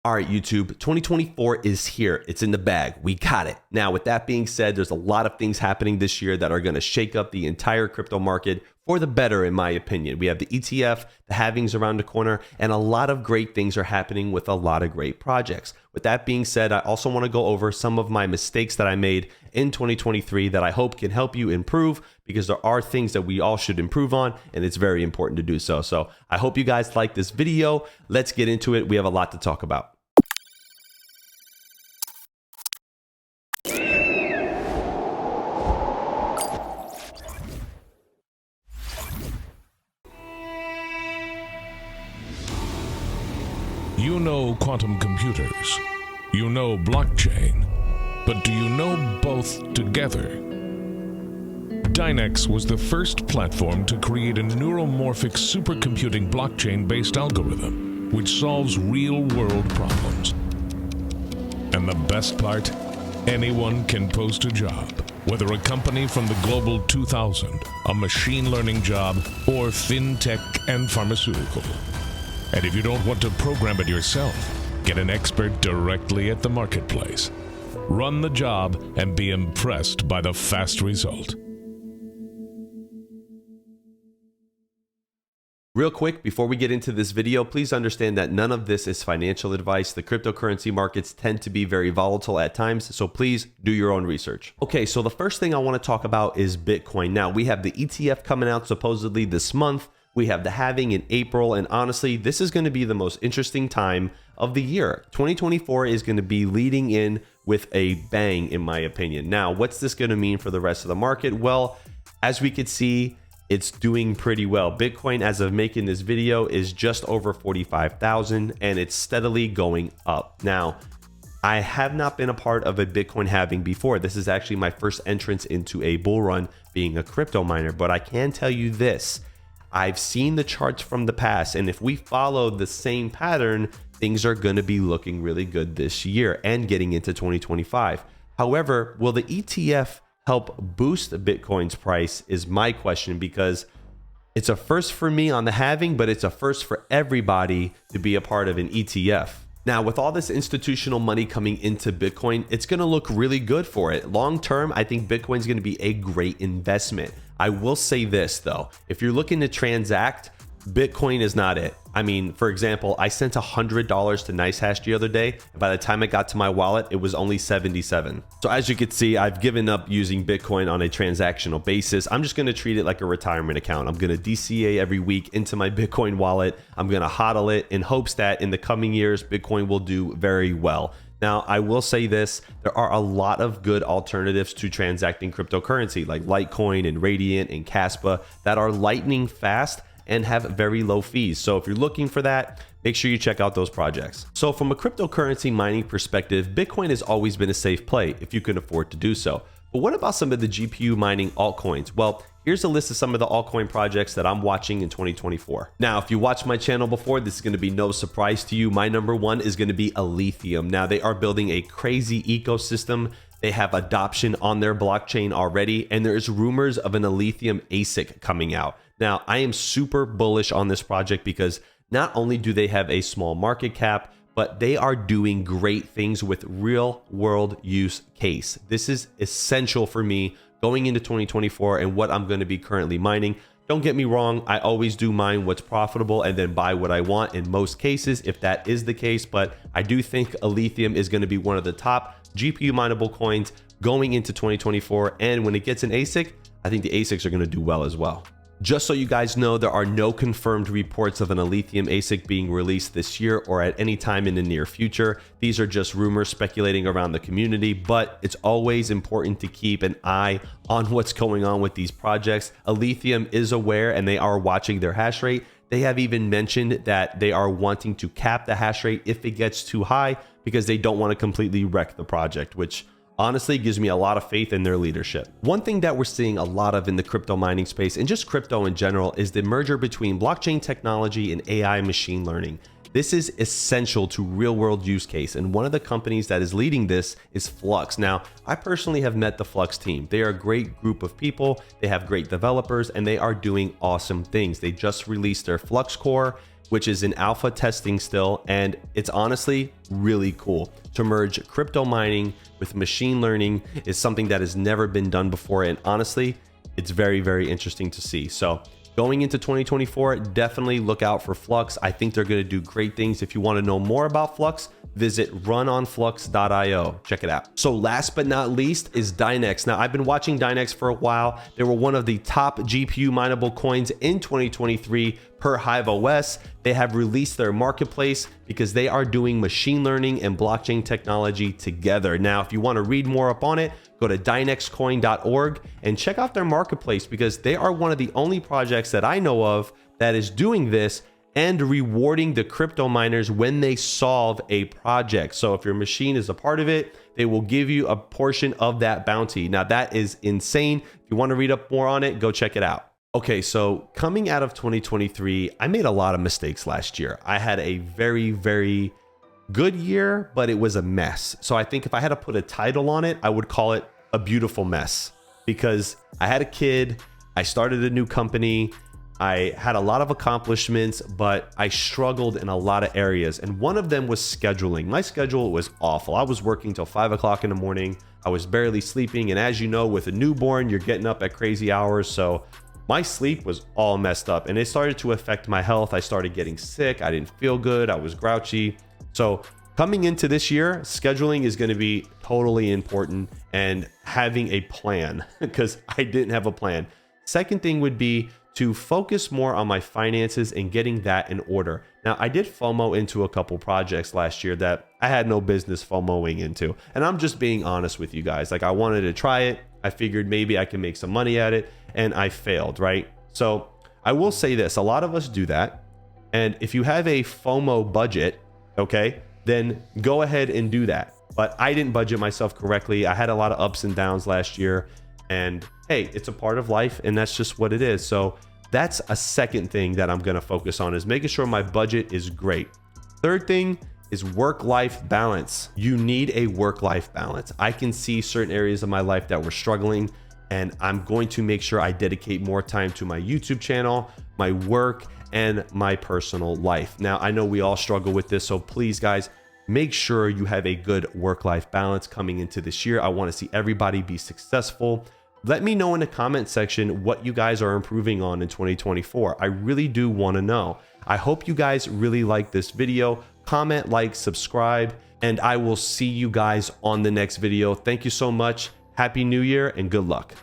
All right, YouTube, 2024 is here. It's in the bag. We got it. Now, with that being said, there's a lot of things happening this year that are going to shake up the entire crypto market for the better, in my opinion. We have the ETF, the halvings around the corner, and a lot of great things are happening with a lot of great projects. With that being said, I also want to go over some of my mistakes that I made in 2023 that I hope can help you improve, because there are things that we all should improve on, and it's very important to do so. So I hope you guys like this video. Let's get into it. We have a lot to talk about. You know quantum computers, you know blockchain, but do you know both together? Dynex was the first platform to create a neuromorphic supercomputing blockchain-based algorithm which solves real-world problems. And the best part? Anyone can post a job, whether a company from the Global 2000, a machine learning job, or fintech and pharmaceutical. And if you don't want to program it yourself, get an expert directly at the marketplace. Run the job and be impressed by the fast result. Real quick, before we get into this video, please understand that none of this is financial advice. The cryptocurrency markets tend to be very volatile at times, so please do your own research. Okay, so the first thing I want to talk about is Bitcoin. Now, we have the ETF coming out supposedly this month. We have the halving in April, and honestly, this is going to be the most interesting time of the year. 2024 is going to be leading in with a bang, in my opinion. Now, what's this going to mean for the rest of the market? Well, as we could see, it's doing pretty well. Bitcoin, as of making this video, is just over 45,000, and it's steadily going up. Now, I have not been a part of a Bitcoin halving before. This is actually my first entrance into a bull run being a crypto miner, but I can tell you this. I've seen the charts from the past, and if we follow the same pattern, things are going to be looking really good this year and getting into 2025. However, will the ETF help boost Bitcoin's price is my question, because it's a first for me on the halving, but it's a first for everybody to be a part of an ETF. Now, with all this institutional money coming into Bitcoin, it's going to look really good for it. Long term, I think Bitcoin is going to be a great investment. I will say this though, if you're looking to transact, Bitcoin is not it. I mean, for example, I sent $100 to NiceHash the other day, and by the time it got to my wallet, it was only 77. So as you can see, I've given up using Bitcoin on a transactional basis. I'm just going to treat it like a retirement account. I'm going to DCA every week into my Bitcoin wallet. I'm going to hodl it in hopes that in the coming years, Bitcoin will do very well. Now, I will say this, there are a lot of good alternatives to transacting cryptocurrency like Litecoin and Radiant and Kaspa that are lightning fast and have very low fees. So if you're looking for that, make sure you check out those projects. So from a cryptocurrency mining perspective, Bitcoin has always been a safe play if you can afford to do so. But what about some of the GPU mining altcoins? Well, here's a list of some of the altcoin projects that I'm watching in 2024. Now, if you watched my channel before, this is going to be no surprise to you. My number one is going to be Alephium. Now, they are building a crazy ecosystem. They have adoption on their blockchain already, and there is rumors of an Alephium ASIC coming out. Now, I am super bullish on this project because not only do they have a small market cap, but they are doing great things with real world use case. This is essential for me going into 2024 and what I'm going to be currently mining. Don't get me wrong, I always do mine what's profitable and then buy what I want in most cases, if that is the case, but I do think Alephium is going to be one of the top GPU mineable coins going into 2024, and when it gets an ASIC, I think the ASICs are going to do well as well. Just so you guys know, there are no confirmed reports of an Alephium ASIC being released this year or at any time in the near future. These are just rumors speculating around the community, but it's always important to keep an eye on what's going on with these projects. Alephium is aware and they are watching their hash rate. They have even mentioned that they are wanting to cap the hash rate if it gets too high because they don't want to completely wreck the project, which honestly gives me a lot of faith in their leadership. One thing that we're seeing a lot of in the crypto mining space and just crypto in general is the merger between blockchain technology and AI machine learning. This is essential to real world use case, and one of the companies that is leading this is Flux. Now, I personally have met the Flux team. They are a great group of people. They have great developers and they are doing awesome things. They just released their Flux core which is in alpha testing still, and it's honestly really cool. To merge crypto mining with machine learning is something that has never been done before, and honestly, it's very, very interesting to see. So going into 2024, definitely look out for Flux. I think they're going to do great things. If you want to know more about Flux, visit runonflux.io. Check it out. So last but not least is Dynex. Now, I've been watching Dynex for a while. They were one of the top GPU mineable coins in 2023 per HiveOS. They have released their marketplace because they are doing machine learning and blockchain technology together. Now, if you want to read more up on it, go to dynexcoin.org and check out their marketplace, because they are one of the only projects that I know of that is doing this and rewarding the crypto miners when they solve a project. So if your machine is a part of it, they will give you a portion of that bounty. Now that is insane. If you want to read up more on it, go check it out. Okay, so coming out of 2023, I made a lot of mistakes last year. I had a very, very good year, but it was a mess. So I think if I had to put a title on it, I would call it a beautiful mess, because I had a kid, I started a new company, I had a lot of accomplishments, but I struggled in a lot of areas. And one of them was scheduling. My schedule was awful. I was working till 5 o'clock in the morning. I was barely sleeping. And as you know, with a newborn, you're getting up at crazy hours. So my sleep was all messed up, and it started to affect my health. I started getting sick. I didn't feel good. I was grouchy. So coming into this year, scheduling is going to be totally important, and having a plan, because I didn't have a plan. Second thing would be to focus more on my finances and getting that in order. Now, I did FOMO into a couple projects last year that I had no business FOMOing into. And I'm just being honest with you guys. Like, I wanted to try it. I figured maybe I can make some money at it, and I failed, right? So I will say this, a lot of us do that. And if you have a FOMO budget, okay, then go ahead and do that. But I didn't budget myself correctly. I had a lot of ups and downs last year, and hey, it's a part of life, and that's just what it is. So that's a second thing that I'm going to focus on, is making sure my budget is great. Third thing is work-life balance. You need a work-life balance. I can see certain areas of my life that were struggling, and I'm going to make sure I dedicate more time to my YouTube channel, my work, and my personal life. Now, I know we all struggle with this, so please, guys, make sure you have a good work-life balance coming into this year. I want to see everybody be successful. Let me know in the comment section what you guys are improving on in 2024. I really do want to know. I hope you guys really like this video. Comment, like, subscribe, and I will see you guys on the next video. Thank you so much. Happy New Year and good luck.